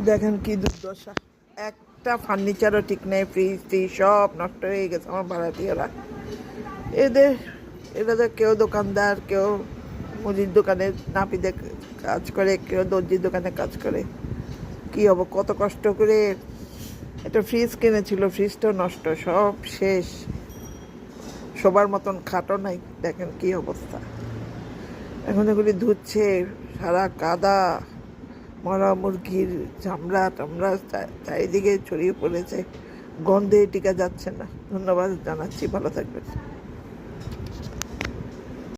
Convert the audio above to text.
দেখেন কি দুর্দশা, একটা ফার্নিচারও ঠিক নেই, ফ্রিজ ট্রিজ সব নষ্ট হয়ে গেছে আমার ভাড়াটিয়ারা। এদের এরা তো কেউ দোকানদার, কেউ মুদির দোকানে নাপিতে কাজ করে, কেউ দর্জির দোকানে কাজ করে। কি হবো, কত কষ্ট করে একটা ফ্রিজ কিনেছিল, ফ্রিজটাও নষ্ট, সব শেষ। সবার মতন খাটও নাই, দেখেন কি অবস্থা। এখন এগুলি ধুচ্ছে, সারা কাদা, মরা মুরগির চামড়া টামড়া চারিদিকে ছড়িয়ে পড়েছে, গন্ধে টিকা যাচ্ছে না। ধন্যবাদ জানাচ্ছি, ভালো থাকবেন।